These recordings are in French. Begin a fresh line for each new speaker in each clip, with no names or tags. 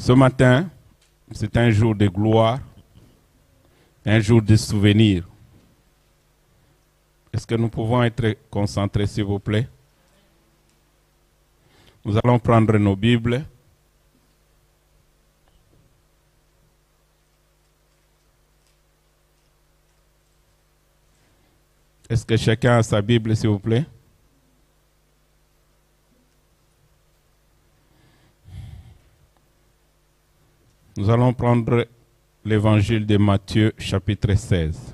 Ce matin, c'est un jour de gloire, un jour de souvenir. Est-ce que nous pouvons être concentrés, s'il vous plaît? Nous allons prendre nos Bibles. Est-ce que chacun a sa Bible, s'il vous plaît? Nous allons prendre l'évangile de Matthieu, chapitre 16.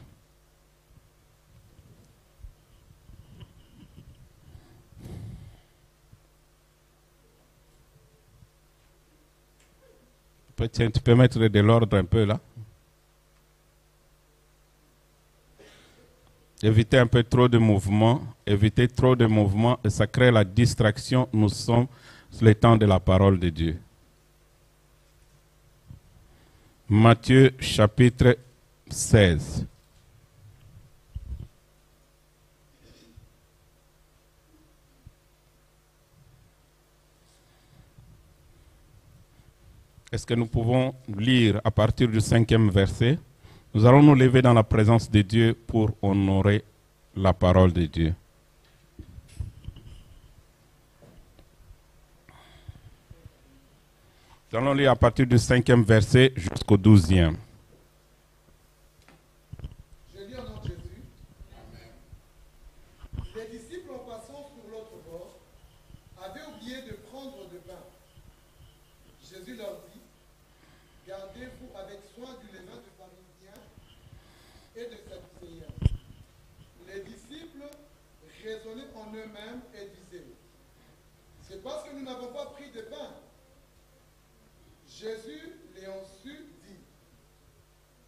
Tiens, tu peux mettre de l'ordre un peu là. Évitez un peu trop de mouvements. Évitez trop de mouvements et ça crée la distraction. Nous sommes sur le temps de la parole de Dieu. Matthieu chapitre 16. Est-ce que nous pouvons lire à partir du 5e verset? Nous allons nous lever dans la présence de Dieu pour honorer la parole de Dieu. Nous allons lire à partir du 5e verset jusqu'au 12e.
Je lis au nom de Jésus. Amen. Les disciples, en passant sur l'autre bord, avaient oublié de prendre de pain. Jésus leur dit, gardez-vous avec soin du levain de pharisiens et de sadducéens. Les disciples raisonnaient en eux-mêmes et disaient, c'est parce que nous n'avons pas pris de pain. Jésus, l'ayant su, dit,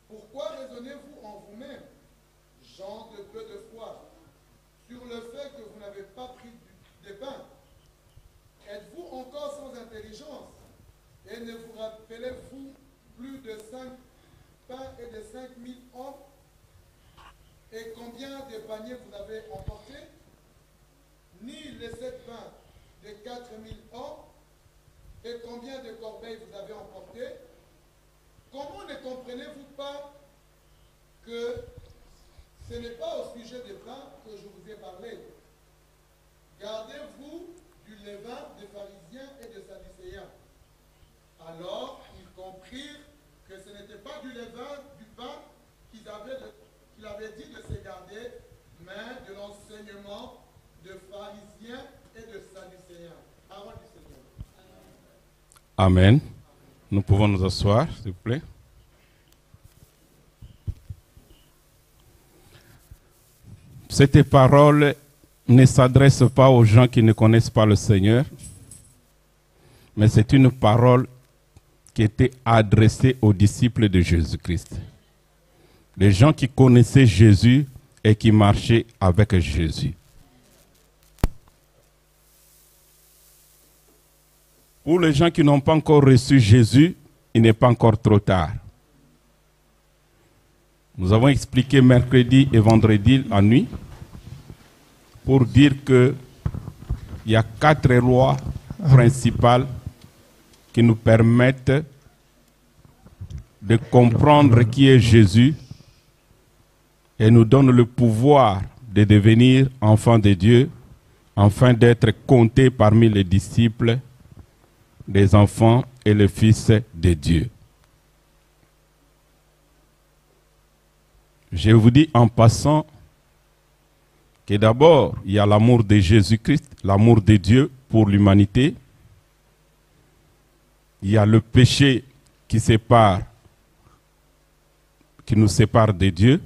pourquoi raisonnez-vous en vous-même, gens de peu de foi, sur le fait que vous n'avez pas pris de pain? Êtes-vous encore sans intelligence? Et ne vous rappelez-vous plus de 5 pains et de 5000 hommes? Et combien de paniers vous avez emporté? Ni les 7 pains de 4000 hommes? Et combien de corbeilles vous avez emporté? Comment ne comprenez-vous pas que ce n'est pas au sujet des pains que je vous ai parlé? Gardez-vous du levain des pharisiens et des sadducéens. Alors ils comprirent que ce n'était pas du levain, du pain qu'il avait dit de se garder, mais de l'enseignement de pharisiens et de sadducéens. Parole du Seigneur.
Amen. Nous pouvons nous asseoir, s'il vous plaît. Cette parole ne s'adresse pas aux gens qui ne connaissent pas le Seigneur, mais c'est une parole qui était adressée aux disciples de Jésus-Christ. Les gens qui connaissaient Jésus et qui marchaient avec Jésus. Pour les gens qui n'ont pas encore reçu Jésus, il n'est pas encore trop tard. Nous avons expliqué mercredi et vendredi la nuit pour dire qu'il y a 4 lois principales qui nous permettent de comprendre qui est Jésus et nous donnent le pouvoir de devenir enfants de Dieu, afin d'être comptés parmi les disciples des enfants et les fils de Dieu. Je vous dis en passant que d'abord, il y a l'amour de Jésus-Christ, l'amour de Dieu pour l'humanité. Il y a le péché qui nous sépare de Dieu.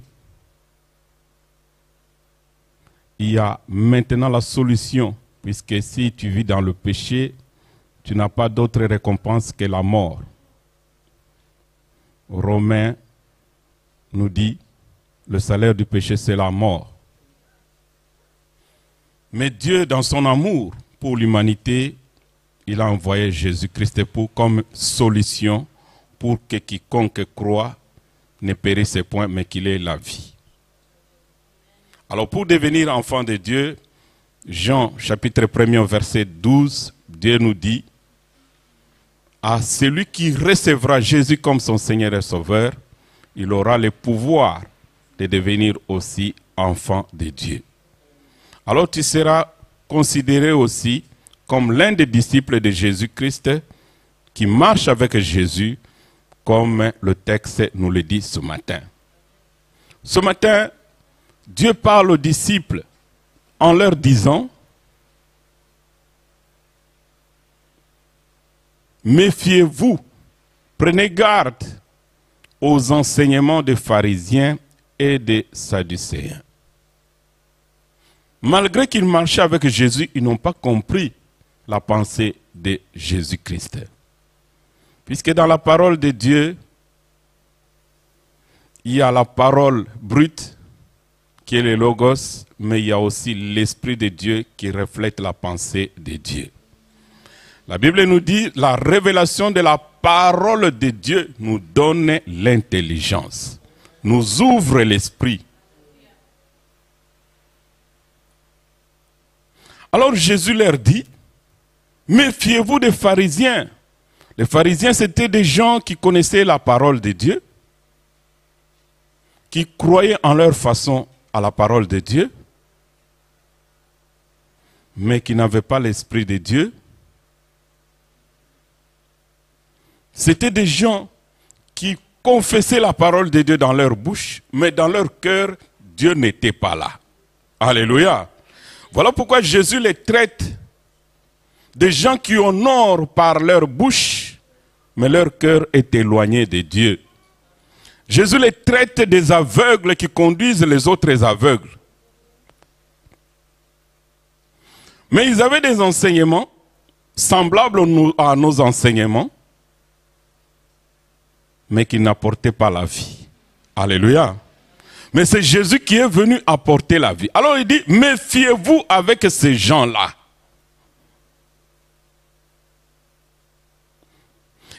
Il y a maintenant la solution, puisque si tu vis dans le péché, tu n'as pas d'autre récompense que la mort. Romains nous dit, le salaire du péché, c'est la mort. Mais Dieu, dans son amour pour l'humanité, il a envoyé Jésus-Christ comme solution pour que quiconque croit ne périsse point, mais qu'il ait la vie. Alors pour devenir enfant de Dieu, Jean chapitre 1er verset 12, Dieu nous dit, à celui qui recevra Jésus comme son Seigneur et Sauveur, il aura le pouvoir de devenir aussi enfant de Dieu. Alors tu seras considéré aussi comme l'un des disciples de Jésus-Christ qui marche avec Jésus, comme le texte nous le dit ce matin. Ce matin, Dieu parle aux disciples en leur disant: méfiez-vous, prenez garde aux enseignements des pharisiens et des sadducéens. Malgré qu'ils marchaient avec Jésus, ils n'ont pas compris la pensée de Jésus-Christ. Puisque dans la parole de Dieu, il y a la parole brute, qui est le Logos, mais il y a aussi l'Esprit de Dieu qui reflète la pensée de Dieu. La Bible nous dit, la révélation de la parole de Dieu nous donne l'intelligence, nous ouvre l'esprit. Alors Jésus leur dit, méfiez-vous des pharisiens. Les pharisiens, c'était des gens qui connaissaient la parole de Dieu, qui croyaient en leur façon à la parole de Dieu, mais qui n'avaient pas l'Esprit de Dieu. C'était des gens qui confessaient la parole de Dieu dans leur bouche, mais dans leur cœur, Dieu n'était pas là. Alléluia. Voilà pourquoi Jésus les traite des gens qui honorent par leur bouche, mais leur cœur est éloigné de Dieu. Jésus les traite des aveugles qui conduisent les autres aveugles. Mais ils avaient des enseignements semblables à nos enseignements, mais qui n'apportaient pas la vie. Alléluia. Mais c'est Jésus qui est venu apporter la vie. Alors il dit, méfiez-vous avec ces gens-là.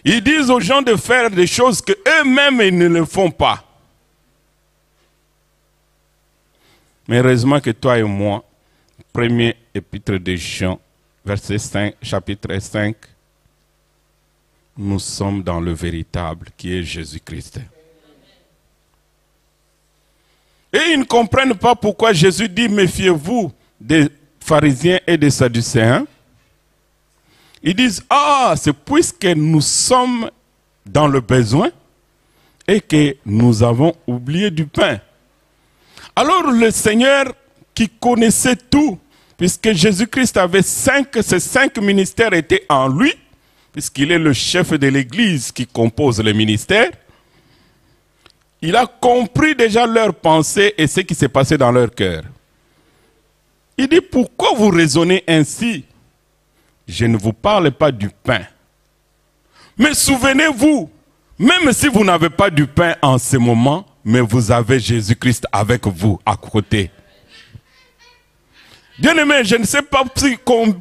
Ils disent aux gens de faire des choses qu'eux-mêmes ils ne le font pas. Mais heureusement que toi et moi, premier épître de Jean, verset 5, chapitre 5, nous sommes dans le véritable qui est Jésus-Christ. Et ils ne comprennent pas pourquoi Jésus dit méfiez-vous des pharisiens et des sadducéens. Ils disent, ah, c'est puisque nous sommes dans le besoin et que nous avons oublié du pain. Alors le Seigneur qui connaissait tout, puisque Jésus-Christ avait ces 5 ministères étaient en lui, puisqu'il est le chef de l'Église qui compose le ministère, il a compris déjà leurs pensées et ce qui s'est passé dans leur cœur. Il dit, pourquoi vous raisonnez ainsi? Je ne vous parle pas du pain. Mais souvenez-vous, même si vous n'avez pas du pain en ce moment, mais vous avez Jésus-Christ avec vous, à côté. Bien-aimé, je ne sais pas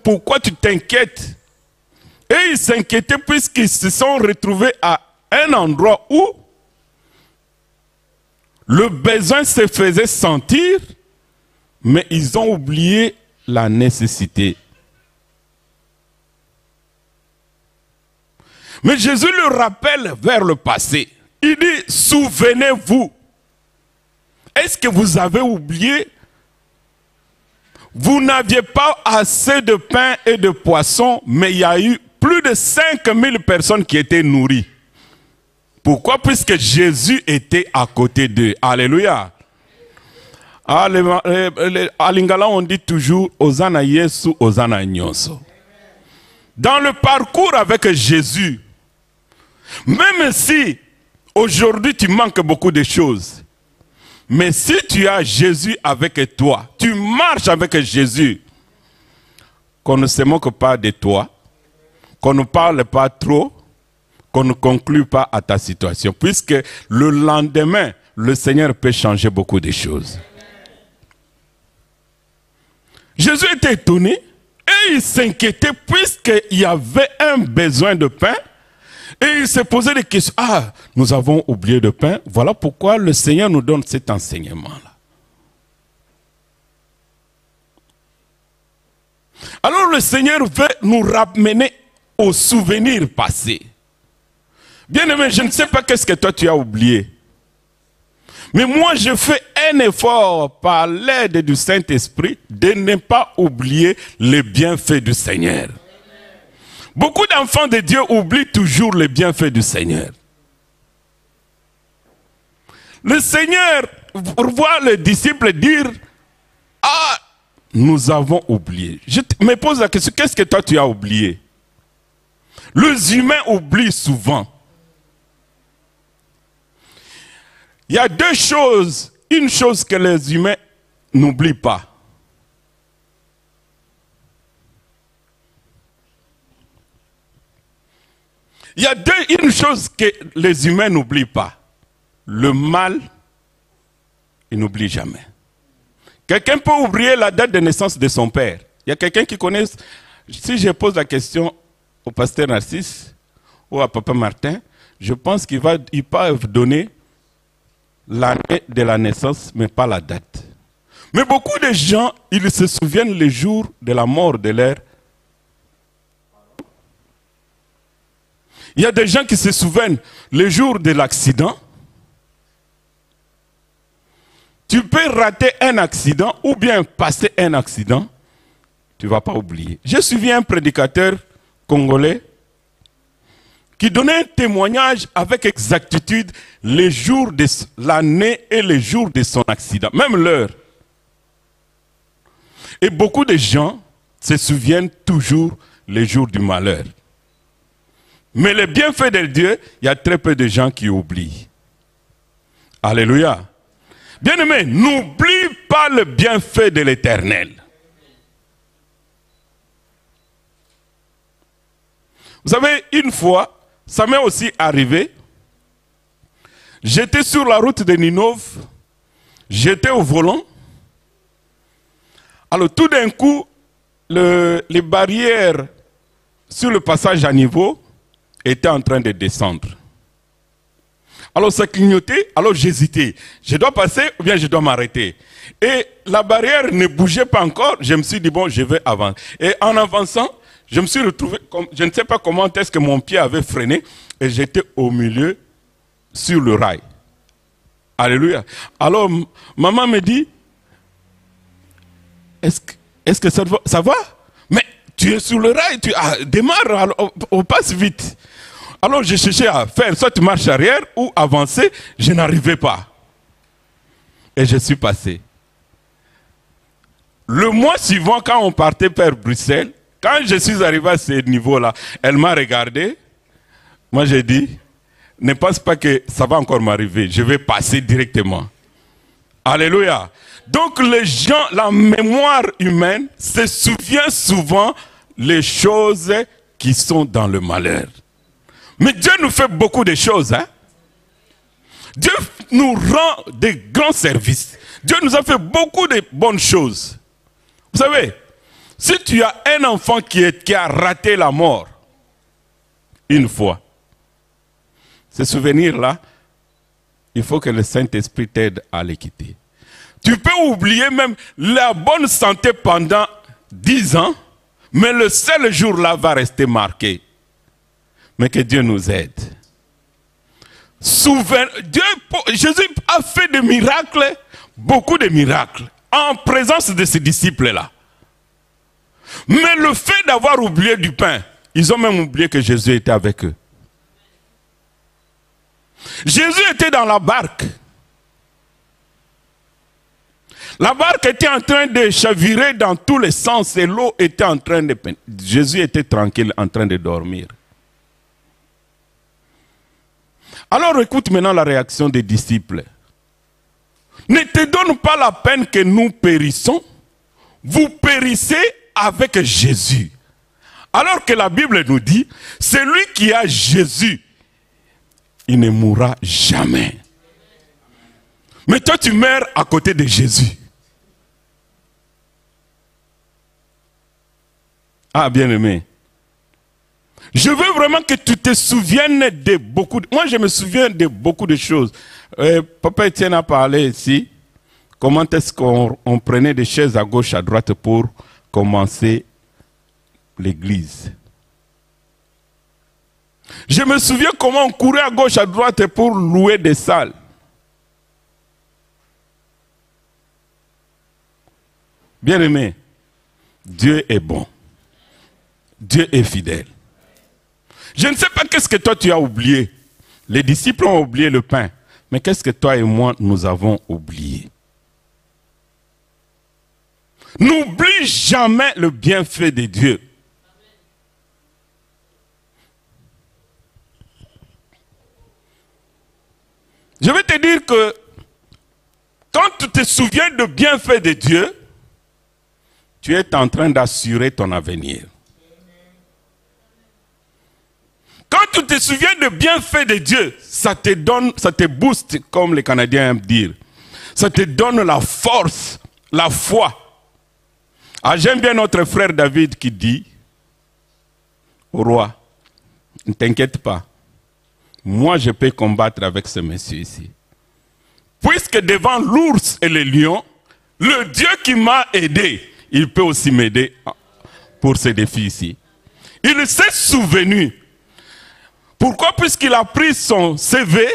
pourquoi tu t'inquiètes. Et ils s'inquiétaient puisqu'ils se sont retrouvés à un endroit où le besoin se faisait sentir, mais ils ont oublié la nécessité. Mais Jésus le rappelle vers le passé. Il dit, souvenez-vous. Est-ce que vous avez oublié? Vous n'aviez pas assez de pain et de poissons, mais il y a eu plus de 5000 personnes qui étaient nourries. Pourquoi? Puisque Jésus était à côté d'eux. Alléluia. À Lingala, on dit toujours, Hosanna Yesu, Hosanna Nyonso. Dans le parcours avec Jésus, même si aujourd'hui tu manques beaucoup de choses, mais si tu as Jésus avec toi, tu marches avec Jésus, qu'on ne se moque pas de toi, qu'on ne parle pas trop, qu'on ne conclue pas à ta situation, puisque le lendemain, le Seigneur peut changer beaucoup de choses. Jésus était étonné et il s'inquiétait puisqu'il y avait un besoin de pain. Et il se posait des questions. Ah, nous avons oublié de pain. Voilà pourquoi le Seigneur nous donne cet enseignement-là. Alors le Seigneur veut nous ramener aux souvenirs passés. Bien-aimé, je ne sais pas qu'est-ce que toi tu as oublié. Mais moi, je fais un effort par l'aide du Saint-Esprit de ne pas oublier les bienfaits du Seigneur. Beaucoup d'enfants de Dieu oublient toujours les bienfaits du Seigneur. Le Seigneur voit les disciples dire, « Ah, nous avons oublié. » Je me pose la question, qu'est-ce que toi tu as oublié? Les humains oublient souvent. Il y a deux choses, une chose que les humains n'oublient pas. Il y a une chose que les humains n'oublient pas. Le mal, ils n'oublient jamais. Quelqu'un peut oublier la date de naissance de son père. Il y a quelqu'un qui connaît. Si je pose la question au pasteur Narcisse ou à papa Martin, je pense qu'ils peuvent donner l'année de la naissance, mais pas la date. Mais beaucoup de gens, ils se souviennent le jour de la mort de leur. Il y a des gens qui se souviennent le jour de l'accident. Tu peux rater un accident ou bien passer un accident, tu ne vas pas oublier. J'ai suivi un prédicateur congolais qui donnait un témoignage avec exactitude les jours de l'année et les jours de son accident, même l'heure. Et beaucoup de gens se souviennent toujours les jours du malheur. Mais les bienfaits de Dieu, il y a très peu de gens qui oublient. Alléluia. Bien-aimé, n'oublie pas le bienfait de l'Éternel. Vous savez, une fois, ça m'est aussi arrivé. J'étais sur la route de Ninove, j'étais au volant. Alors tout d'un coup, les barrières sur le passage à niveau étaient en train de descendre. Alors ça clignotait, alors j'hésitais. Je dois passer ou bien je dois m'arrêter. Et la barrière ne bougeait pas encore. Je me suis dit, bon, je vais avancer. Et en avançant, je me suis retrouvé, je ne sais pas comment est-ce que mon pied avait freiné. Et j'étais au milieu, sur le rail. Alléluia. Alors, maman me dit, est-ce que ça va? Mais tu es sur le rail, démarre, alors, on passe vite. Alors je cherchais à faire soit marche arrière ou avancer, je n'arrivais pas. Et je suis passé. Le mois suivant, quand on partait vers Bruxelles, quand je suis arrivé à ce niveau-là, elle m'a regardé. Moi j'ai dit, ne pense pas que ça va encore m'arriver, je vais passer directement. Alléluia. Donc les gens, la mémoire humaine se souvient souvent les choses qui sont dans le malheur. Mais Dieu nous fait beaucoup de choses. Hein? Dieu nous rend des grands services. Dieu nous a fait beaucoup de bonnes choses. Vous savez, si tu as un enfant qui a raté la mort une fois, ce souvenir-là, il faut que le Saint-Esprit t'aide à les quitter. Tu peux oublier même la bonne santé pendant 10 ans, mais le seul jour-là va rester marqué. Mais que Dieu nous aide. Jésus a fait des miracles, beaucoup de miracles, en présence de ses disciples-là. Mais le fait d'avoir oublié du pain, ils ont même oublié que Jésus était avec eux. Jésus était dans la barque. La barque était en train de chavirer dans tous les sens et l'eau était en train de... Jésus était tranquille, en train de dormir. Alors écoute maintenant la réaction des disciples. Ne te donne pas la peine que nous périssons. Vous périssez avec Jésus. Alors que la Bible nous dit, celui qui a Jésus, il ne mourra jamais. Mais toi tu meurs à côté de Jésus. Ah bien-aimé. Je veux vraiment que tu te souviennes de beaucoup de... Moi, je me souviens de beaucoup de choses. Papa Etienne a parlé ici. Comment est-ce qu'on prenait des chaises à gauche, à droite pour commencer l'église. Je me souviens comment on courait à gauche, à droite pour louer des salles. Bien-aimé, Dieu est bon. Dieu est fidèle. Je ne sais pas qu'est-ce que toi tu as oublié. Les disciples ont oublié le pain. Mais qu'est-ce que toi et moi nous avons oublié? N'oublie jamais le bienfait de Dieu. Je vais te dire que quand tu te souviens de bienfait de Dieu, tu es en train d'assurer ton avenir. Quand tu te souviens de bienfait de Dieu, ça te donne, ça te booste, comme les Canadiens aiment dire. Ça te donne la force, la foi. Ah, j'aime bien notre frère David qui dit au roi, ne t'inquiète pas, moi je peux combattre avec ce monsieur ici. Puisque devant l'ours et le lion, le Dieu qui m'a aidé, il peut aussi m'aider pour ces défis ici. Il s'est souvenu. Pourquoi? Puisqu'il a pris son CV,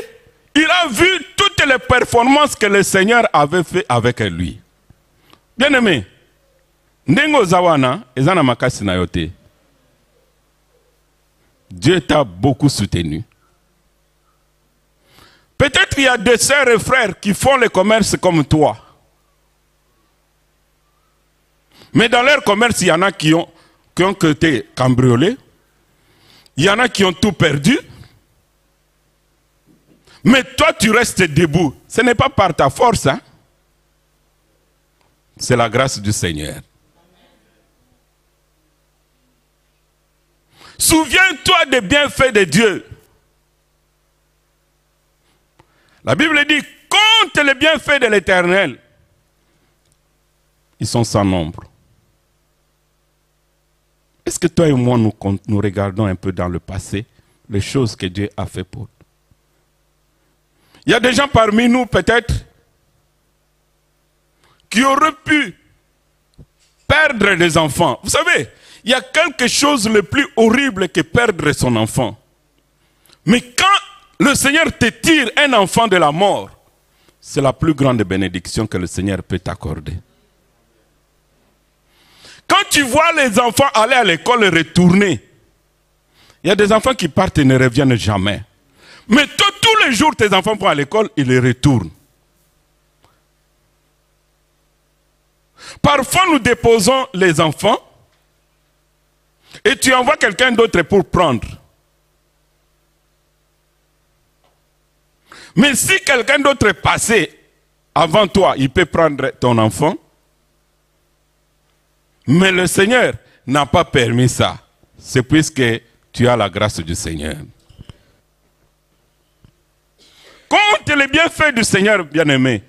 il a vu toutes les performances que le Seigneur avait fait avec lui. Bien-aimé, Ndengo Zawana, ezana makasi na yote. Dieu t'a beaucoup soutenu. Peut-être qu'il y a des sœurs et frères qui font le commerce comme toi. Mais dans leur commerce, il y en a qui ont été cambriolés. Il y en a qui ont tout perdu. Mais toi, tu restes debout. Ce n'est pas par ta force. Hein? C'est la grâce du Seigneur. Souviens-toi des bienfaits de Dieu. La Bible dit, compte les bienfaits de l'Éternel. Ils sont sans nombre. Est-ce que toi et moi, nous regardons un peu dans le passé, les choses que Dieu a fait pour nous? Il y a des gens parmi nous, peut-être, qui auraient pu perdre des enfants. Vous savez, il y a quelque chose de plus horrible que perdre son enfant. Mais quand le Seigneur te tire un enfant de la mort, c'est la plus grande bénédiction que le Seigneur peut t'accorder. Quand tu vois les enfants aller à l'école et retourner, il y a des enfants qui partent et ne reviennent jamais. Mais tous les jours, tes enfants vont à l'école, ils les retournent. Parfois, nous déposons les enfants et tu envoies quelqu'un d'autre pour prendre. Mais si quelqu'un d'autre est passé avant toi, il peut prendre ton enfant. Mais le Seigneur n'a pas permis ça. C'est puisque tu as la grâce du Seigneur. Compte les bienfaits du Seigneur, bien-aimé.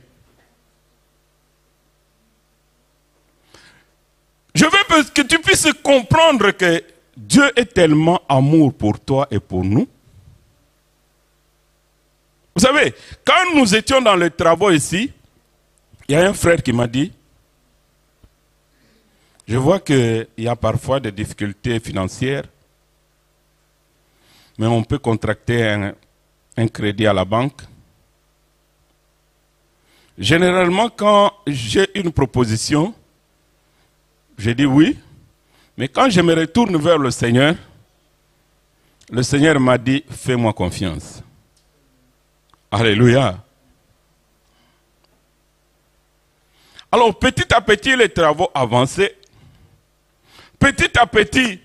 Je veux que tu puisses comprendre que Dieu est tellement amour pour toi et pour nous. Vous savez, quand nous étions dans les travaux ici, il y a un frère qui m'a dit, je vois qu'il y a parfois des difficultés financières, mais on peut contracter un crédit à la banque. Généralement, quand j'ai une proposition, je dis oui, mais quand je me retourne vers le Seigneur m'a dit, fais-moi confiance. Alléluia. Alors, petit à petit, les travaux avançaient. Petit à petit,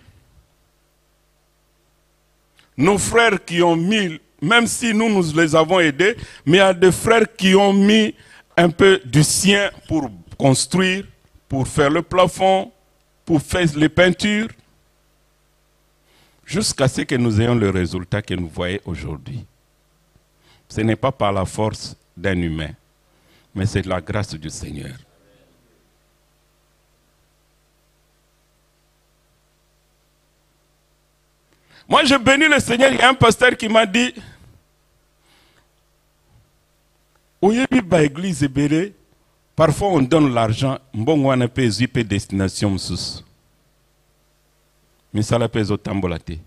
nos frères qui ont mis, même si nous les avons aidés, mais il y a des frères qui ont mis un peu du sien pour construire, pour faire le plafond, pour faire les peintures, jusqu'à ce que nous ayons le résultat que nous voyons aujourd'hui. Ce n'est pas par la force d'un humain, mais c'est la grâce du Seigneur. Moi, je bénis le Seigneur. Il y a un pasteur qui m'a dit, parfois on donne l'argent, on peut destination. Mais ça la pèse au tambolate.